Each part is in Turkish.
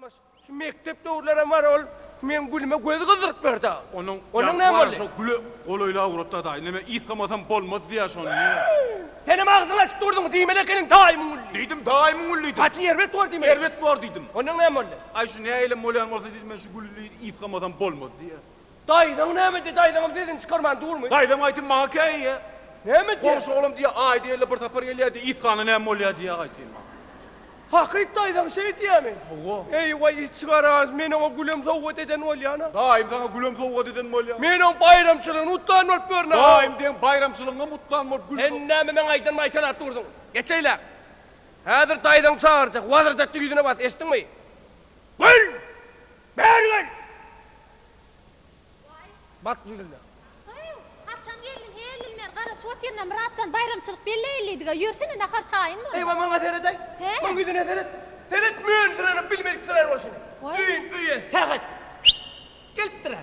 Ağabey, şu mektepte uğurlaran var ol. Men gülüme göz kızdırıp verdi. Onun ne var oldu? şu gülü olayla uğrattı da. Neme İslamazan bolmaz diye şonu. Senin ağzını açıp durdun diýmelekenin daýym gülli. Dedim daim gülüydüm. Kaçı yerbet var diýmeli. Ervet var dedim. Onun ne oldu? Ay şu ne eylem olayan varsa dedim ben şu gülü İslamazan bolmaz diye. Daydan ne mi de daydan dedin çıkarman durmuyor. Daydım aytım bana kay ya. Ne mi diye? Komşu oğlum diye ay diye bir tapar geliyor diye İslam'ın ne molya diye aytım. Hakik daydan şey diye mi? Allah. Ey vay hiç çıkaramaz. Men o gülüm soğuk eden ol yana. Daim sana gülüm soğuk deden molya. Men o bayramçılığın utlan ol börne. Daim diyen bayramçılığına mutlanmır gül. Enneme men aydan maytalar durdun. Geçeyle. Hazır daydan çağıracak. Vazır da yüzüne bas. Eştin mi? Gül! Ben gül! Bak yüzüne. Haçan gelin helilmer gara şotirne Muratcan bayramçılık belleylidiga yörsene nakar tayin mı? Eyvah bana seyreday. He. Bana yüzüne seyret. Seyret mühün sıranı bilmedik sırar olsun. Vay. Üye. Hekat. Gelip sıra.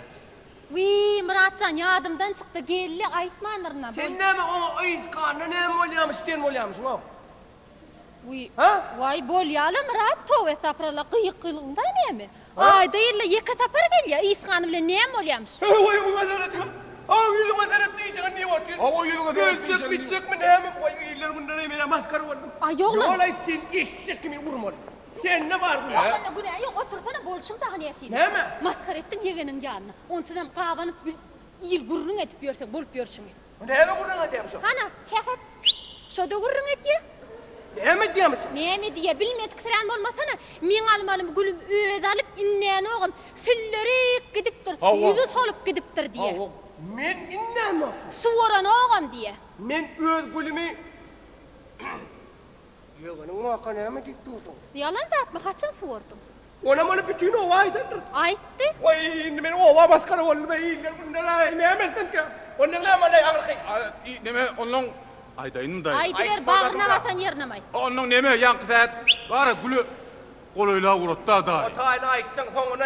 Wi Muratcan yadımdan çıktı gelli aytmanırına. Sen ne mi o ayız karnı ne mi olyamış diyen mi olyamış o? Wi Ha? vay bol yala Murat tove saprala qıyık qılığında ne mi? Ay değil yeka tapar gel ya İskanı bile ne mi olyamış? Vay bu seyret ya. Aa yüzüne seyret diyeceğin niye var ki? Aa yüzüne seyret Gölçek diyeceğin bitecek mi ne mi? Vay iyiler bundan emine maskara oldu. Ay yok lan. Olay sen eşek gibi vurmalı. Sen ne var bu? Allah'ına güne yok otursana bolşun da hani etiydi. Ne mi? Maskar ettin yegenin yanına. Ondan qavanıp bir il gurrun etip yörsen bolup yörşün. Ne mi buradan diyorsun? Hana fakat şoda gurrun et ya. Ne mi diyorsun? Nemi diye bilmedik sıran olmasana. Men almalım gülüm öz alıp innen oğum süllerik gidiptir. Allah. Yüzü solup gidiptir diye. Men inne mi? Suvaran oğum diye. Men öz gülümü... Yoğunun vaka ne mi dik durdun? Yalan zat mı kaçın suvurdum. Ona bana bütün ova aydandır. Ayttı. Vay indi beni ova maskara oldu be iyiler bundan ay ne emezsin ki? Onun ne mi lay ağırkay? Neme onun aydayın da. Aydılar bağrına vatan yerine may. Onun neme yankı fat. Var ya gülü olayla uğrattı da. O tayını ayttan sonunu.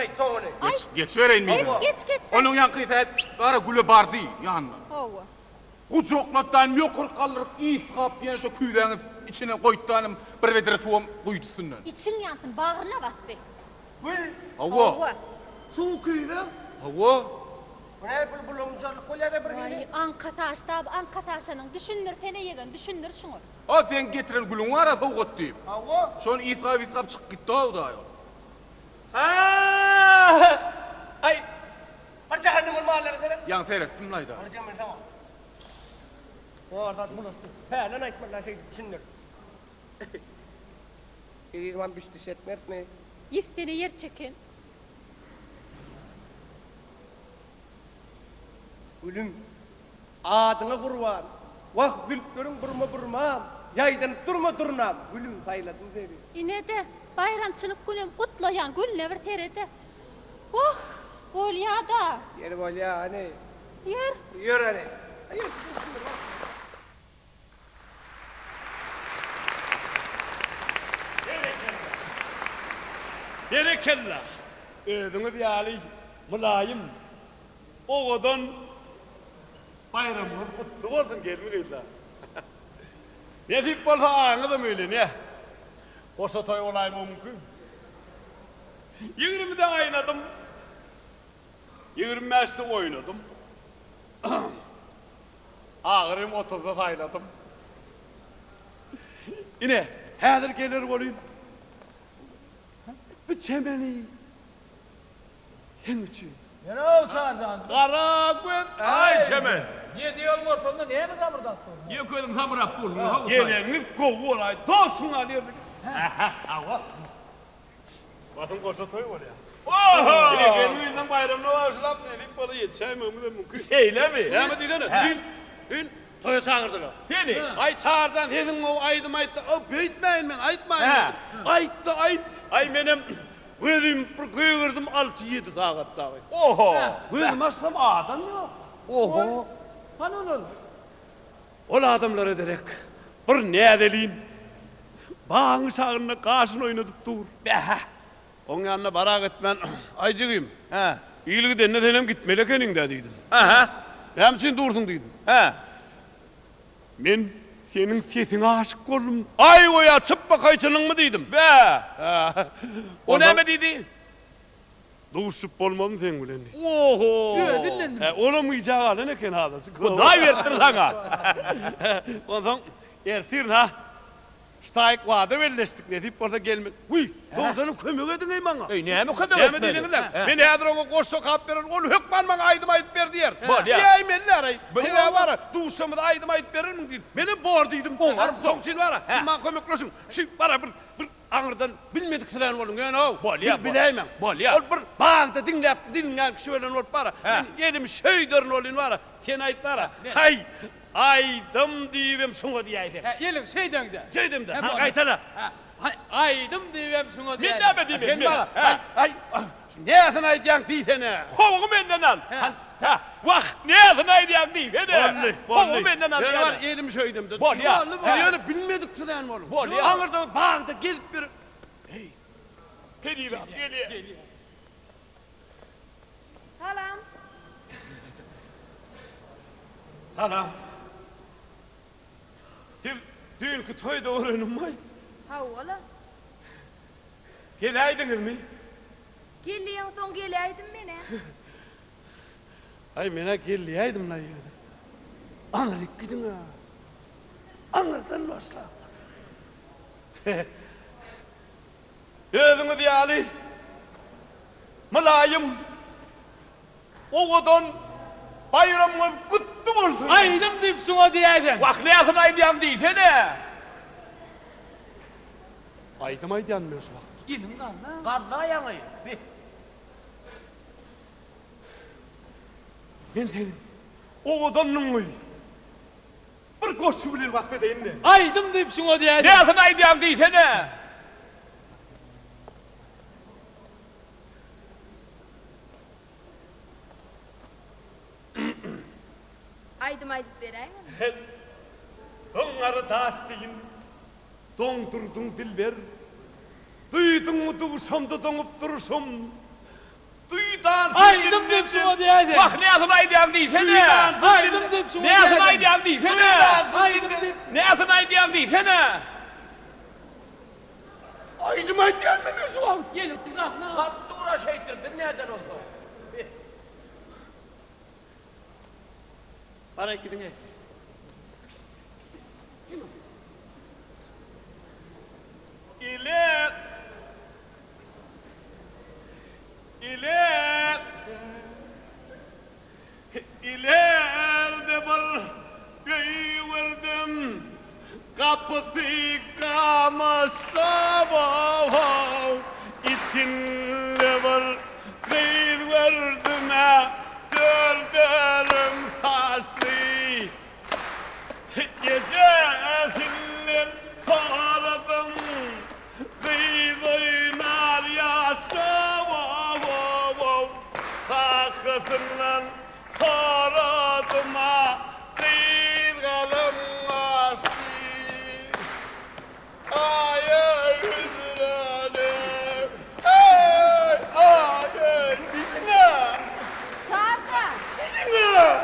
Ay. Geç vereyim mi? Geç. Onun yankı fat. Var ya gülü bardı yanına. Ova. Kucaklattan yokur kaldırıp iskap diyen şu küyleriniz içine koyttanım bir vedre suam koydusundan. İçin yansın bağrına bastı. Gül Hava. su kuydu. Hava. Bu ne bulumcalık kolye bir Ay gülü. anka taşanın düşündür sene yegen düşündür şunu. O sen getiren gülün var ya soğuk diyeyim. Hava. Şun iskap çık gitti o da. Ha! Ay! Parça hanımın mahalleri seyret. Yan seyrettim layda. Parça mı zaman? Oradan bulaştı. He lan aytmalar şey düşündür. İrman bişti setmet mi? Yistene yer çekin. Gülüm, adına kurban. Vah gülpörün burma. Yaydan durma. Gülüm sayladım seni. İne de bayramçılık gülüm kutlayan gül never terede. Oh, gol ya da. Yer bol ya hani. Yer. Yer hani. Berekella. Ödünüz yali, mülayim. Oğudan bayramımız kutlu olsun gelmeyle. Ne tip bolsa ağını öyle ne? Olsa toy olay mümkün. 20'de oynadım. 25'te oynadım. Ağrım 30'da sayladım. Yine hazır gelir olayım. Bu çemeni. Hem için. Ne ol çağırcan? Kara gün. Ay çemen. Niye diyor ortamda niye mi zamırdattın? Niye koydun hamırak burnu? Geleniz kovu olay. Dolsun alıyorduk. Hava. Bakın koşa toy var ya. Oho! Yine benim yüzden bayramına başlayıp elip balı yetişemem de mümkün. Öyle mi? Ya mı dedin? Dün toya çağırdılar. Seni? Ay çağırcan dedin o aydım ayttı. O büyütmeyin ben aytmayın. Ayttı ayt. Ay benim gözüm kıyırdım 6-7 saatte. Oho! Gözüm açsam adam yok. Oho! Hanımın. Ol adamlara derek. Bir ne edelin. Bağını sağına karşın oynadıp dur. Onun yanına barak etmen aycığım. İyiliği de ne denem gitmelekenin de dedim. Hem için durdun dedim. Ben Senin sesine aşık oldum. Ay oya çıp bakayçının mı dedim. Be. O ne mi dedi? Doğuşup olmadın sen bilen. Oho. Gördün mü? Olamayacak halde ne ken hadası. Bu day verdir sana. Ondan ertir ha. Stayk vaada belleştik ne deyip orada gelmek. Uy, doğrudan kömük edin ey bana. Ey ne mi kömür Ne mi etmedi? dedin lan? Ben hedir onu koşsa kap verir, onu hükman bana aydım ayıp ver diyer. Bol ya. Yey menli aray. Hele var, duşamı da aydım ayıp verir mi deyip. Beni borduydım. Son çil var, ben kömüklesin. Şimdi var bir ağırdan bilmedik sıran olun. Yani o. Bol ya, Biz bol. bileyim. Bol ya. Ol bir bağda dinleyen kişi ölen olup var. Ben yedim şeylerin olun var. Sen ayıp var. Hay. Aydım diyeyim şunu diyeydim. Yelin şey döngde. Şeydim de. He, Ha bol. kaytana. Aydım diyem şuna Min ne be diyeyim, Sen min. bana. Ay. Ne sen ayıdan diysene. Hovu menden al. Ha. Vah ne yazın aydiyan değil. Hadi. Hovu menden al. Ben var elim şeydim de. Bol ya. Yani bilmedik sıran olun. Bol ya. Ağırda bağda gelip bir. Geliyor. Geliyor. Salam. Salam. Siz dünkü toyda öğrenin mi? Ha ola. Geleydiniz mi? Geldiğin son geleydin mene. Ay mena geleydim lan ya. Anladık gidin ha. Anlardan başla. Gözünü diye Ali. Mülayim. Oğudun bayramımız kutlu olsun. Aydım deyip şuna diyeydim. Vah ne yazın aydiyan değil. Hadi. Aydım aydanmıyoruz bak. Yelin kanla. Kanla yanı. Ben senin oğudunun mu? Bir koşu bilir bak be deyin ne? Aydım deyip şuna Ne diyeydim. yazın aydiyan değil. Hadi. Aydım aydıp vereyim. Onları taş deyin. Dondurdun dilber. Duydun mu duvuşamda donup duruşum. Duydan Aydım deyip şuna diyeydim. Vah ne yazın aydiyan değil. Hadi. Aydım deyip şuna Ne yazın diyeydim. aydiyan değil. Hadi. Aydım deyip. Ne yazın aydiyan değil. Hadi. Aydım aydan mı lan? Yelin kanla. Hattı uğraşaydır. Ben nereden oldu? Para gidin et. İle İleride var verdim kapısı kamışta vav içinde var kıyır verdim dördürüm saçlı gecesinler saradım kıyır oynar yaşta vav kakısından saradım kıyır kalım aşkı ay üzülelim ay dinle Çağırcan. dinle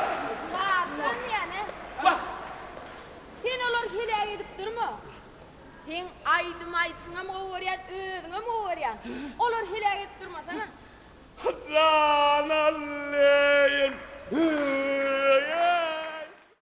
Çağırcan yani. Vah. Sen olur hileye gidip durma. Sen aydım ayçına mı uğrayan, öğüdüne mi uğrayan? Olur hileye gidip durma sana. Can Allah'ın